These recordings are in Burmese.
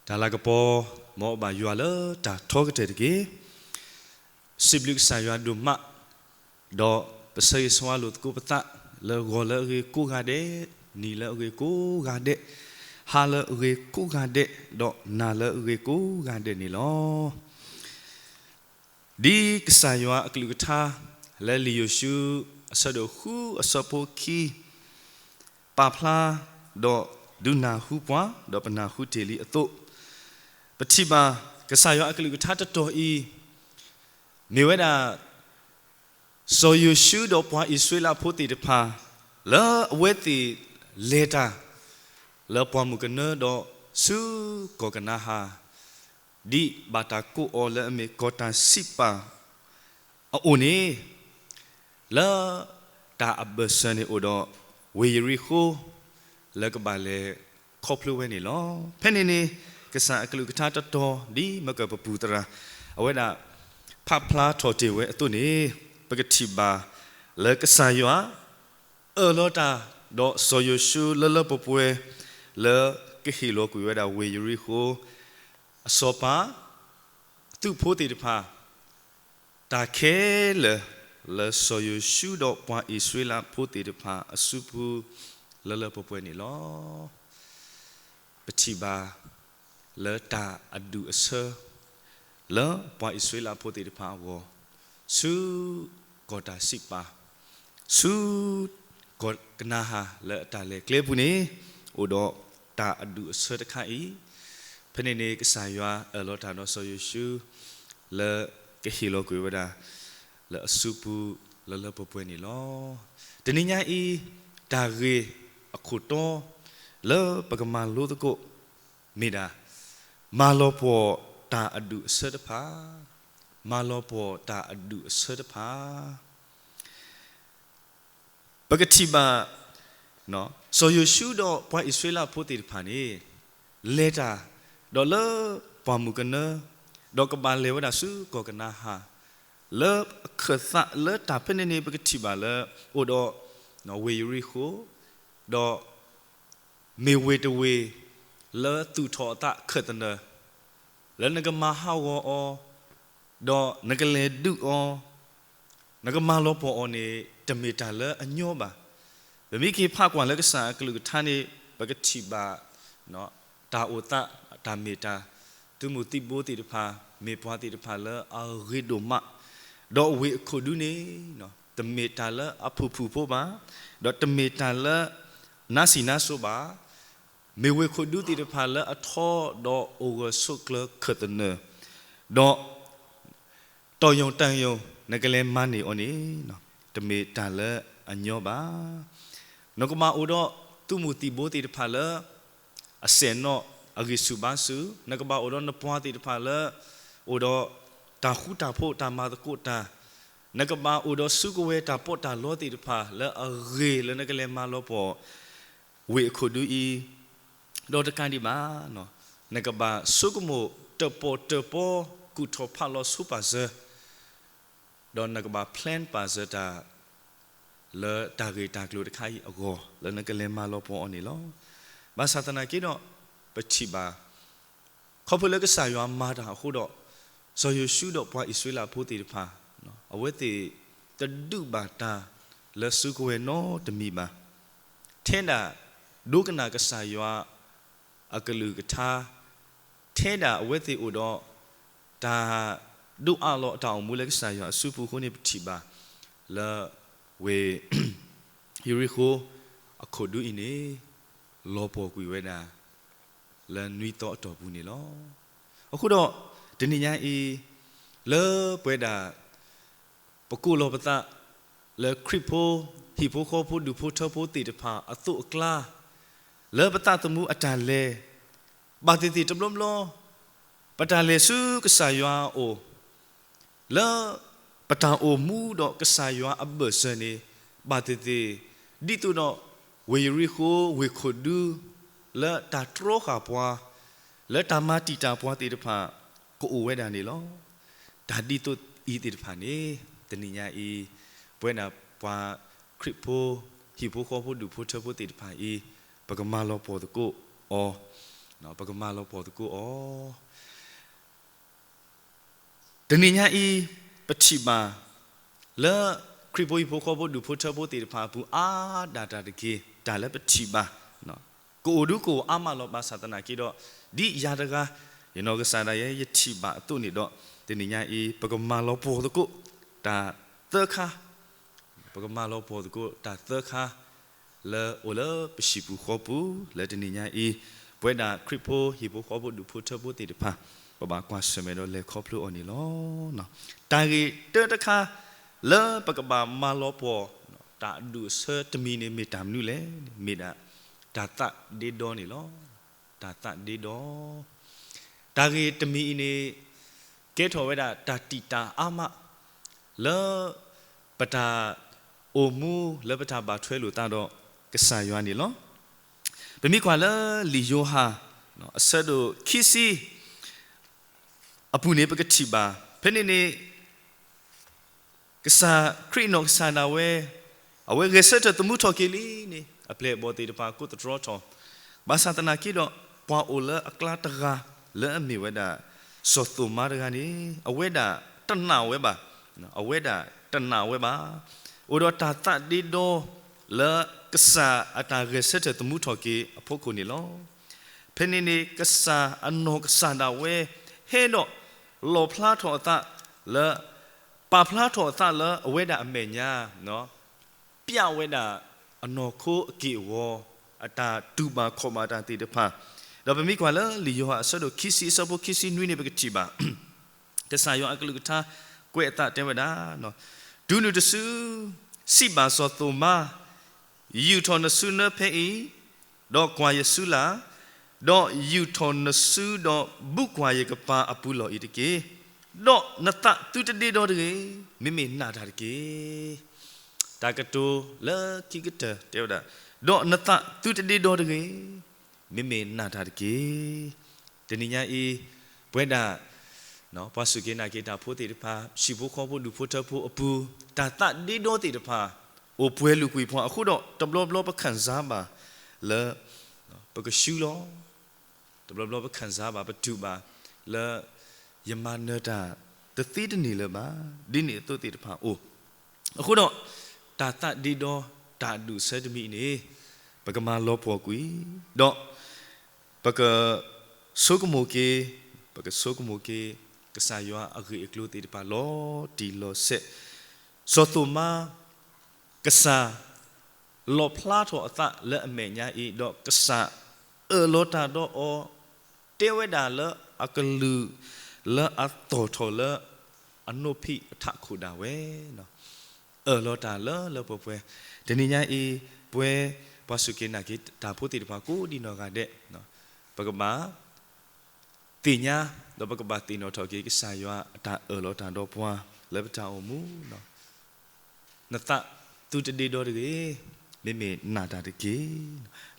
ဒါလာကပေါ်မောဘာယူလာတာထောကတဲ့ကေစိဘလိကဆာယွာဒုမဒေါ်ပစေးဆွာလုတ်ကိုပတာလေဂောလေရီကိုဂါတဲ့နီလေရီကိုဂါတဲ့ဟာလေရီကိုဂါတဲ့ဒေါ်နာလေရီကိုဂါတဲ့နီလောဒီကဆာယွာအကလူကထာလေလီယိုရှုအစဒခုအစပိုခီပါဖလာဒေါ်ဒုနာဟုပွားဒေါ်ပနာဟုတေလီအတုပတိပါကဆာယွာအကလူကထာတတော်ဤနေဝဒဆိုယရှုတော့ပွားဣဆွေလာဖို့တီတဖာလာအဝဲတီလေတာလာပွားမကနတော့စုကောကနာဟာဒီဘာတာကိုအော်လဲမေကောတာစိပါအိုနေလာတာအဘဆန်နေအိုတော့ဝေရီခိုလကဘာလေခေါပလူဝဲနေလောဖဲနေနေကဆာအကလူကထာတတော်ဒီမကပပူတရာအဝဲတာဖပလာထော်တေဝဲအတုနေပကတိဘာလကဆာယွာလောတာဒေါ်ဆိုယရှုလလပပွဲလကဟီလိုကွေဝဲတာဝေယရီခိုအစောပါသူဖို့တေတဖာတာခဲလဆိုယရှုတော့ပွားဣဆွေလာဖို့တေတဖာအစုပူလလပပွဲနေလောပတိဘာလတာအဒူအဆလောပွားဣဆွေလာဖို့တေတဖာဝစုကောတာစိပါစုကောကနာဟာလဲတာလေကလေပူနေအိုတော့တာအဒူအဆတခိုင်ဖနေနေကဆာယွာအလောတာနောဆိုယရှုလဲကဟီလိုကွေဝဒါလဲအစုပူလလပပွဲနေလောတနိညာဤဒါရေအခုတော့လဲပကမာလို့တကိုမိတာမာလောပေါ်တာအဒူအဆတဖာမာလောပေါ်တာအဒူအဆဒဖာပကတိဘာနော်ဆိုယရှုတော့ပွားဣဆွေလာဖို့တေဖာနေလေတာဒေါ်လပွားမူကနဒေါ်ကဘာလေဝဒါစုကောကနာဟာလေခသလေတာပနေနေပကတိဘာလေအိုတော့နော်ဝေရီခိုဒေါ်မေဝေတဝေလေသူထောတာခတ်နလေနကမဟာဝအောတော့ငကလေဒုအောငကမလောပေါ်အောနေတမီတာလအညောပါဗမိကေဖကွာလကဆာကလူထာနေပကတိပါနော်တာအိုတာတာမီတာသူမူတိဘိုတိတဖာမေပွားတိတဖာလအရီဒိုမတော့ဝေခုဒုနေနော်တမီတာလအဖူဖူဖို့ပါတော့တမီတာလနာစီနာဆိုပါမေဝေခုဒုတိတဖာလအထောတော့အိုဂဆုကလခတ်နေတော့တော်ယုံတန်ယုံငကလေးမနေအော်နေနော်တမေတာလအညောပါနကမအိုတော့သူမူတီဘိုတီတဖာလအစင်နောအဂိစုဘာစုနကဘာအိုတော့နပွားတီတဖာလအိုတော့တာခုတာဖို့တာမာတကိုတာနကဘာအိုတော့စုကဝဲတာပို့တာလောတီတဖာလအဂေလနကလေးမလောပေါ်ဝေခုဒူဤဒေါ်တကန်ဒီမာနော်နကဘာစုကမိုတပေါ်ကုထောဖာလောစုပါဇဒေါ်နကဘာ plan ပါဇတာလေတာဂေတာကလိုတခိုင်အကောလေနကလေမာလောပေါ်အနေလောဘာသာတနာကိတော့ပချိပါခေါပလကဆာယွာမာတာခုတော့ဇောယရှုတော့ဘွားဣဆွေလာဖို့တေတဖာနော်အဝဲတေတဒုဘာတာလေစုကွေနောတမီပါထဲတာဒုကနာကဆာယွာအကလူကထာထဲတာအဝဲတေဥတော့ဒါဒုအလောအတောင်မူလကဆာယအစုပူခုနေပတိပါလာဝေယရီခိုအခုဒူအင်းနေလောပေါ်ကွေဝဲတာလန်နွီတော့တော်ဘူးနေလောအခုတော့ဒီနေ့ညအေးလေပွဲတာပကူလောပတာလေခရစ်ဖိုဟီဖိုခေါ်ဖို့ဒူဖို့ထဖို့တေတဖာအတုအကလာလေပတာတမှုအတန်လေဘာတီတီတဘလုံးလောပတာလေစုကဆာယွာအိုလာပတာအိုမူတော့ကဆာယွာအဘဆနေဘာတီတီဒီတူတော့ဝေရီခိုဝေခိုဒူလာတာထရောခါပွားလာတာမာတီတာပွားတေတဖာကိုအိုဝဲတာနေလောဒါဒီတူဤတေတဖာနေတနိညာဤပွဲနာပွားခရစ်ဖိုဟီဖိုခေါ်ဖို့ဒူဖို့ထဖို့တေတဖာဤပကမာလောပေါ်တကိုအော နော်ပကမာလောပေါ်တကူဩတနိညာဤပတိမာလဲခရိပိုဤဖို့ခေါ်ဖို့ဒူဖို့ထဖို့တေဖာဘူးအာဒါတကေဒါလည်းပတိမာနော်ကိုဒုကိုအမလောပါသတနာကိတော့ဒီယာတကာယနောကစန္ဒရဲ့ယတိမာအတုနေတော့တနိညာဤပကမာလောပေါ်တကူဒါသခါပကမာလောပေါ်တကူဒါသခါလဲအိုလဲပရှိဘူးခေါ်ဘူးလဲတနိညာဤပွဲဒါခရိပိုဟိဖို့ခေါ်ဖို့ဒူဖို့ထဖို့တေဖာပပကွာစမဲတော့လေခေါ်ဖလို့အော်နီလောနော်တာဂီတတခါလဲပကဘာမာလောပေါ်တာဒူဆာတမီနေမီတမ်နူလေမီဒါဒါတဒေဒေါနီလောဒါတဒေဒေါတာဂီတမီနေကဲထော်ဝဲတာတာတီတာအာမလဲပတာအိုမူလဲပတာဘာထွဲလို့တာတော့ကဆာယွာနီလောပမိကွာလဲလီယိုဟာနော်အဆက်တို့ခီစီအပူနေပကတိပါဖဲနေနေကစားခရီနောကစားနာဝဲအဝဲကဆက်တမှုထော်ကီလီနေအပလက်ဘောတီတပါကုတတော်တော်ဘာသာတနာကိတော့ပွာအိုလအကလာတကာလဲအမီဝဲတာစောတူမာရကနေအဝဲတာတနာဝဲပါအဝဲတာတနာဝဲပါအိုတော့တာတဒီဒိုလဲကစားအတာကဆက်တမှုထော်ကီအဖို့ကိုနေလောဖဲနေနေကစားအနောကစားနာဝဲဟဲတော့လောဖလားထော်တာလဲပါဖလားထော်တာလဲအဝဲတာအမေညာနော်ပြဝဲတာအနော်ခိုးအကေဝအတာတူပါခေါ်မာတာတိတဖာတော့ဗမိကွာလဲလီယောဟာဆဒိုခီစီဆဘခီစီနွိနေပကတိပါတဆာယောအကလူကတာကွဲ့အတာတဲဝဒါနော်ဒူနုတဆူစီပါစောတူမာယူထော်နဆူနဖေအီတော့ကွာယဆူလာတော့ယူထော်နဆူတော့ဘုကွာယကပါအပူလောဤတကေတော့နတတူတတေတော့တကေမိမိနာတာတကေတာကတူလာကိကတတေဝဒါတော့နတတူတတေတော့တကေမိမိနာတာတကေတနိညာဤဘွဲ့တာနော်ဘာစုကေနာကေတာဖို့တေတဖာရှိဖို့ခေါ်ဖို့လူဖို့ထဖို့အပူတာတတေတော့တေတဖာအိုပွဲလူကွေဖွာအခုတော့တဘလဘလပခန်းစားပါလဲပကရှူလောတဘလဘလပခန်းစားပါပတူပါလဲယမနတာတသိတနေလဲပါဒီနေတုတ်တေတဖာအိုအခုတော့တာတဒီတော့တာဒုဆဒမီနေပကမာလောပေါ်ကွီတော့ပကဆုကမိုကေပကဆုကမိုကေကဆာယောအဂီအကလူတေတဖာလောဒီလောဆက်စောတူမာကဆာလောဖလာထောအသလဲအမေညာဤတော့ကဆာလောတာတော့အောတေဝဒါလအကလူလဲအတော်ထောလဲအနုဖိအထခုဒါဝဲနော်လောတာလဲပွဲဒီနေ့ညဤပွဲဘာစုကေနာကေဒါဖို့တိတပါကိုဒီနော်ကတဲ့နော်ပကမာတင်ညာတော့ပကဘာတင်နော်ထောကေကဆာယောအတာလောတာတော့ပွားလဲပတာအမူနော်နတတူတဒီတော်တကေမိမိနာတာတကေ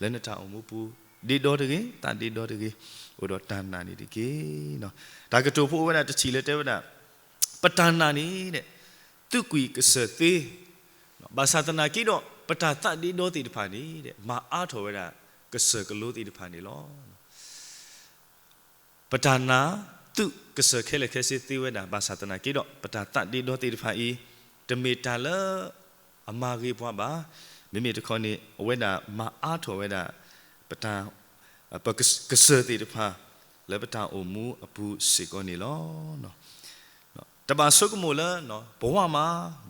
လဲနတာအမူပူဒီတော်တကေတာဒီတော်တကေဟိုတော့တန်နာနေတကေနော်ဒါကတူဖို့ဝဲတာတချီလဲတဲဝဲတာပတန်နာနေတဲ့သူကွီကစသေးနော်ဘာသာတနာကိတော့ပတာတဒီတော်တိတဖာနေတဲ့မာအားထော်ဝဲတာကစကလို့တိတဖာနေလောပတနာသူကစခဲလေခဲစစ်သေးဝဲတာဘာသာတနာကိတော့ပတာတဒီတော်တိတဖာဤတမေတာလအမာကြီးပွားပါမိမိတခေါနေအဝဲတာမာအားထော်ဝဲတာပတာပကစတိတဖာလေပတာအမူအပူစေကောနေလောနော်တပါဆုကမိုလနော်ဘဝမှာ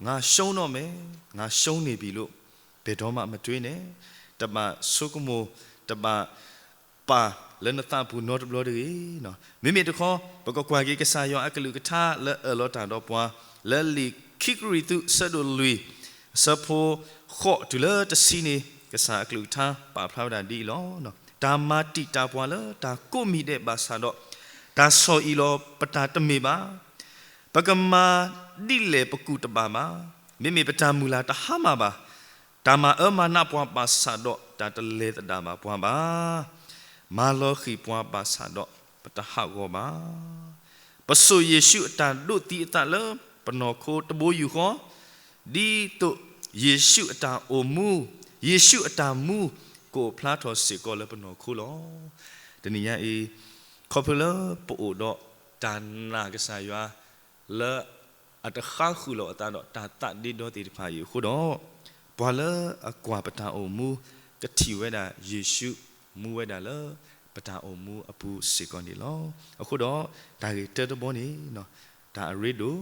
ငါရှုံးတော့မယ်ငါရှုံးနေပြီလို့ဘယ်တော့မှမတွေးနဲ့တပါဆုကမိုတပါပါလနတာဘူးနော်ဘလော်ဒီနော်မိမိတခေါဘကကွာကြီးကစားရောအကလူကထားလဲလောတာတော့ပွားလဲလီခိကရီတုဆဒိုလူစဖိုခေါ်တူလဲတစီနေကစားအကလူထားပါဖလာတာဒီလောနော်ဒါမာတိတာပွားလဲဒါကိုမိတဲ့ဘာသာတော့ဒါဆောဤလောပတာတမေပါပကမာဒီလေပကုတပါမှာမိမိပတာမူလာတဟမှာပါဒါမာအမနာပွားပါဆာတော့ဒါတလေတဒါမှာပွားပါမာလောခိပွားပါဆာတော့ပတဟကောပါပဆုယေရှုအတန်တို့တီအတလပနောခိုတဘိုးယူခေါ်ဒီတို့ယေရှုအတန်အိုမူယေရှုအတန်မူကိုဖလားတော်စေကောလပနောခိုလောတ တနည်းအား Popular ပို့တော့တန်နာကစားရွာလဲအတခါခုလောအတန်တော့တာတဒီတော့တီဖာယူခုတော့ဘာလဲအကွာပတာအုံမူကတိဝဲတာယေရှုမူဝဲတာလဲပတာအုံမူအပူစေကွန်ဒီလောအခုတော့ဒါကြီးတဲတဘောနေနော်ဒါအရစ်တို့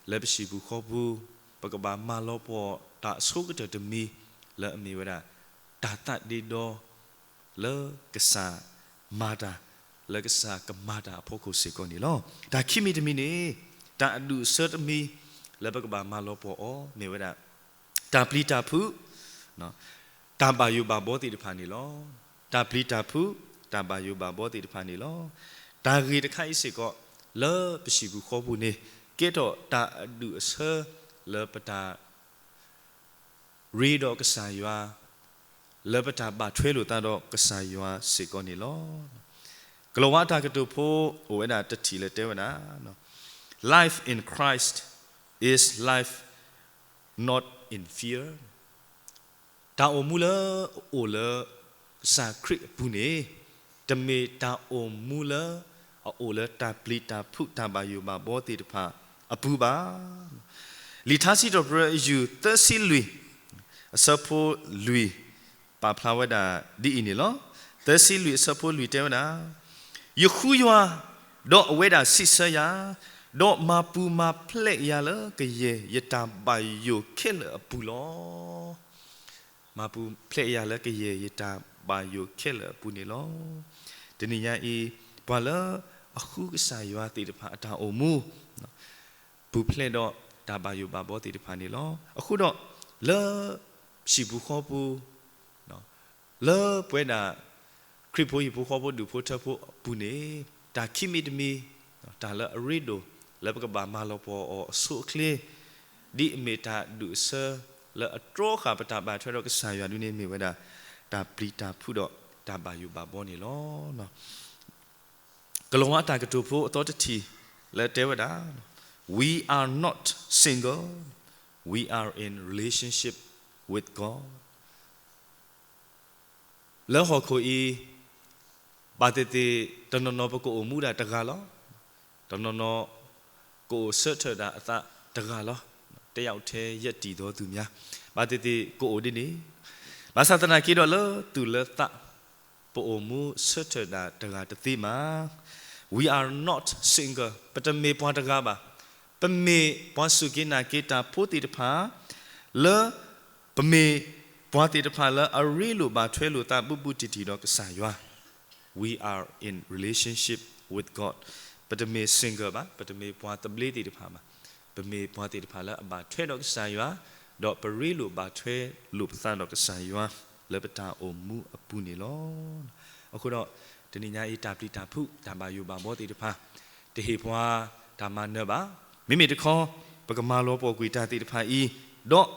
လက်ပရှိဘူးခေါ်ဘူးပကဘာမာလောပေါ်တာဆုကတဲ့တမီလဲအမီဝဲတာတာတဒီတော့လဲကစားမာတာလကစားကမာတာဖို့ကိုစေကွန်ဒီလောဒါခိမီတမီနေတာအဒုဆတ်မီလဘကဘာမာလောပေါ်အောနေဝဒတာပလီတာဖုနော်တာဘာယူဘာဘောတိတဖာနေလောတာပလီတာဖုတာဘာယူဘာဘောတိတဖာနေလောဒါဂီတခိုင်စေကောလောပရှိဘူးခေါ်ဘူးနေကဲတော့တာအဒုဆလောပတာရီတော့ကစားရွာလောပတာဘာထွဲလို့တာတော့ကစားရွာစေကောနေလောကလောဝတာကတူဖို့ဟိုဝဲတာတတိလေတဲဝနာနော် Life in Christ is life not in fear တာအုံမူလာအိုလာစာခရစ်ဘူးနေတမေတာအုံမူလာအိုလာတာပလီတာဖုတာဘာယူဘာဘောတိတဖာအပူပါလီသာစီတော့ဘရယူသစီလူအစဖိုလူပါဖလာဝဒါဒီအင်းလောသစီလူအစဖိုလူတဲဝနာယခုယွာတော့အဝဲတာစစ်ဆရာတော့မပူမဖလက်ရလကရေယတာဘယုခဲလအပူလောမပူဖလက်ရလကရေယတာဘယုခဲလအပူနေလောတနည်းအားဤဘာလအခုကစားရွာတိတဖာအတာအုံမူပူဖလက်တော့ဒါဘယုဘာဘောတိတဖာနေလောအခုတော့လောရှိဘူးခေါ်ဘူးနော်လောပွဲတာခရစ်ဖို့ဘူးခေါ်ဖို့ဒူဖို့ထဖို့ဘူးနေတာခိမီတမီဒါလအရီဒိုလဘကဘာမာလောပေါ်အဆုခလေဒီမေတာဒူဆာလအထရောခါပတာဘာထွဲတော့ကစားရွာဒူနေမိဝဲတာဒါပလီတာဖုတော့ဒါဘာယူဘာဘောနေလောနော်ကလောအတာကတူဖို့အတော်တတီလက်တဲဝဒါ we are not single we are in relationship with God လောဟခိုဤဘာတေတေတနနောပကိုအမှုတာတကားလောတနနောကိုဆွတ်ထတာအသတကားလောတယောက်တည်းရက်တည်တော်သူများဘာတေတေကိုအိုဒီနေဘာသာတနာကိတော့လောသူလသပိုအမှုဆွတ်ထတာတကားတသိမှာ we are not single ပတမေပွားတကားပါပမေပွားစုကိနာကိတာဖို့တိတဖာလောပမေပွားတိတဖာလောအရီလိုဘာထွဲလိုတာပုပုတီတီတော့ကစားရွာwe are in relationship with God ပတမေ single ပါပတမေပွားတပလေးတိတဖာမှာပမေပွားတိတဖာလာအဘာထွဲတော့ကစားရွာတော့ပရီလိုဘာထွဲလိုပသန်တော့ကစားရွာလပတာအုံမူအပူနေလောအခုတော့တနည်းညာအေးတာပလီတာဖုဒါဘာယူဘာမောတိတဖာတဟေပွားဒါမနဘာမိမိတခေါ်ပကမာလောပေါ်ကွေတာတိတဖာဤတော့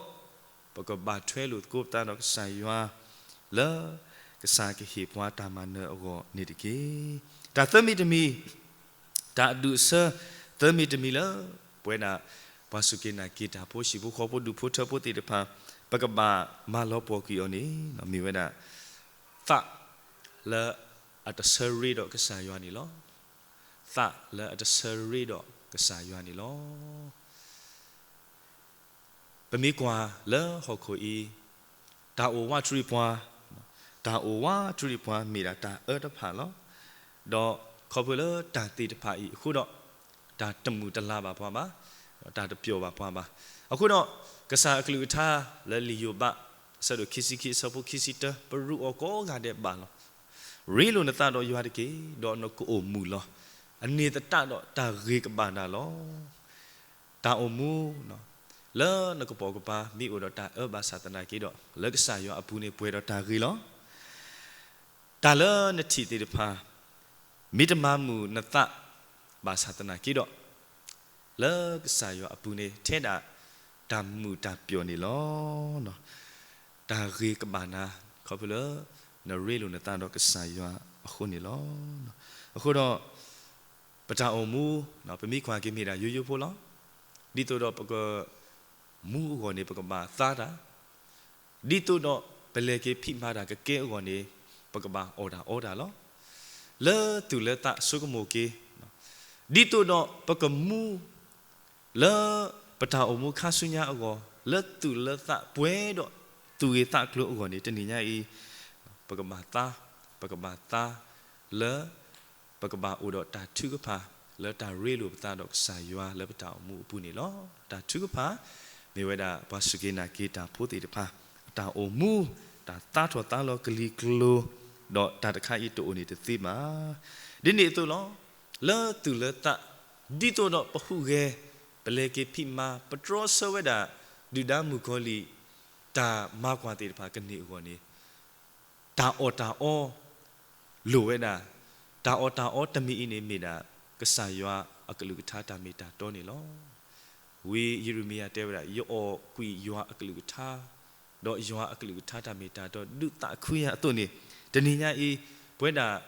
ပကဘာထွဲလို့ကိုပတာတော့ကစားရွာလာကစားကဟေပွားတာမနအောနေတကေဒါသမီတမီဒါဒုဆသမီတမီလာပွဲနာဘာစုကေနာကေတာဖို့ရှိဖို့ခေါ်ဖို့ဒုဖို့ထဖို့တိတဖာပကဘာမာလောပေါ်ကီယောနေနော်မိဝဲနာသလာအတဆရီတော့ကစားရွာနေလောသလာအတဆရီတော့ကစားရွာနေလောပမေကွာလာဟောခိုဤဒါအိုဝါထရီပွားဒါအိုဝါထရီပွားမိတာဒါတဖာလောတော့ခေါ်ဖလို့ဒါတိတဖာဤအခုတော့ဒါတမှုတလာပါပွားပါဒါတပြောပါပွားပါအခုတော့ကစားအကလူထားလလီယိုဘဆဒိုခီစီခီဆပ်ခီစီတပရူအကောကတဲ့ပါလောရီလိုနတာတော့ရွာတကေတော့နကိုမူလောအနေတတတော့ဒါရေကပါနာလောဒါအမူနော်လောနကပေါ်ကပါမိအိုတော့ဒါအဘာသာတနာကေတော့လက်ကစားရောအပူနေပွဲတော့ဒါရီလောဒါလောနတိတေတဖာမိတမမှုနတဘာသာတနာကေတော့လက်ကစားရောအပူနေထဲတာဒါမှုဒါပြောနေလောနော်ဒါရေကပါနာခေါ်ဖလို့နရေလိုနတာတော့ကစားရွာအခုနေလောအခုတော့ပတာအုံမူနော်ပမိခွာကိမိတာယူယူဖို့လောဒီတော့ပကမူကိုနေပကဘာသားတာဒီတော့ဘယ်လေကေဖိမာတာကကဲကိုနေပကဘာအော်ဒါလော lỡ từ lỡ ta số cái mồ kia đi tôi đó bắt cái mu lỡ bắt đầu mu khá suy nhá ở lỡ từ lỡ ta quê đó từ ta kêu ở này trên này nhá bắt cái bà ta lỡ bắt cái bà ở đó ta thứ cái pa lỡ ta rê luôn ta đó xài hoa lỡ bắt đầu mu bu này lo ta thứ cái pa mình vậy đã bắt sự kiện này kia ta phô thị pa ta ở mu ta thua ta lo cái kilo đó ta đã khai ít tổ này thì mà đến đây tôi lo lỡ từ lỡ ta đi tôi đó bắt hú ghê bây giờ cái phim mà bắt trò sơ vậy đã đi đám mua coi li ta mà quan thì phải cái này của này ta ở lùi vậy đã ta ở tâm ý này mình đã cái sai hoa ở cái lối thả ta mình đã đó này lo vì Jeremiah nói vậy đã yo quy hoa ở cái lối thả đó hoa ở cái lối thả ta mình đã đó được ta khuya tôi này cho nên nha bây giờ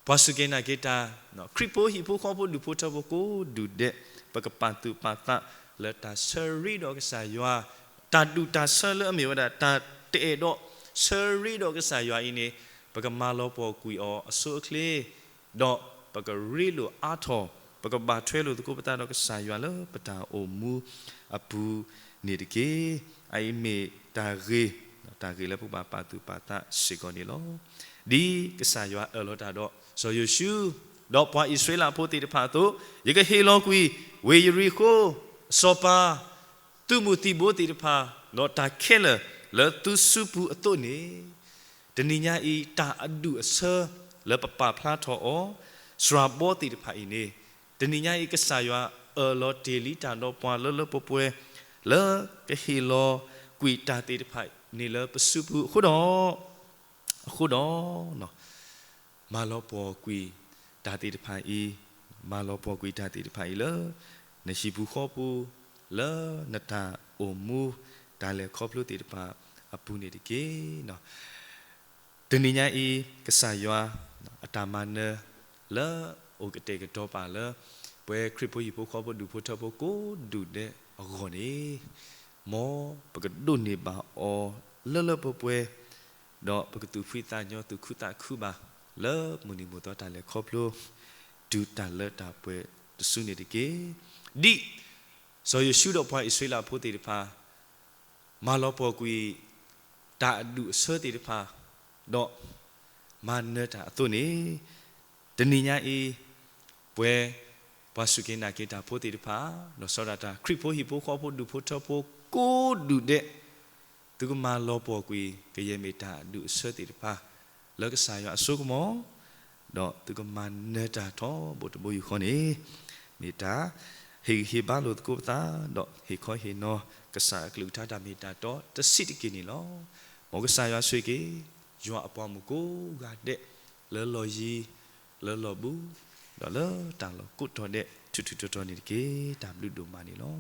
bắt sự kiện này kita nó kripo hipo khopo du pota boko du de pakapantu pata le ta seri do cái sai hoa ta du ta sơ lỡ mi vậy ta tệ đó seri do cái sai hoa ini pakamalo po kui o so kle đó pakari lo atho pakaba thwe lo ko pata do cái sai hoa lo pata o mu apu ni de ke ai me ta ge le pu ba patu pata sikoni lo đi cái sai hoa ở lo ta đó so Yeshu đó qua Israel là phô thị được phá tố những cái helo quy về Jericho Sopa tu muti bố thị được phá nó ta khéo lỡ tu supu ở tổ này tên nhà y ta adu sơ lỡ papa phá thọ sra bố thị được phá ini tên nhà y cái sai wa ở lo daily ta đó qua lỡ popue lỡ cái helo quy ta thị được phá ni lỡ supu khu đó nó mà lo bỏ quỳ ta tị được phải mà lo bỏ quỳ ta tị được phải lỡในชีบุข้อปูลนตาโอมูตาเลครอบรู้ติดปาอปูนี่ดิเกเนาะตรงนี้ไงกษายว่าอัตมาเนลโอกเตกตอปาลเปคริปโปยิโปข้อปูดูโพทโปโกดูเดอโกนี่มอปกดุนี่บาอเลปเปดอกปกตุฟิตาญอตุคุตาคุบาลมุนิมุตตาเลครอบรู้ดูตาเลตาเปสุนี่ดิเกดิso you should up by Israel put it pa malopo kui ta du sơ ti pa do man ta tu ni tani nya I pwe pasuke na ke ta put it pa no so ta kripo hipo kho po du pho tho po ko du de tu ko malopo kui ke ye me ta du sơ ti pa lo ka sa yo asu ko mo do tu ko man ta tho bo to bo yu kho ni me ta hi ba lo ko ta do hi kho hi no ka sa klu tha da me ta to ta sit ki ni lo mo ka sa ya sui ki yo apo mu ko ga de le lo yi le lo bu do le ta lo ku to de tu ni ki ta lu do ma ni lo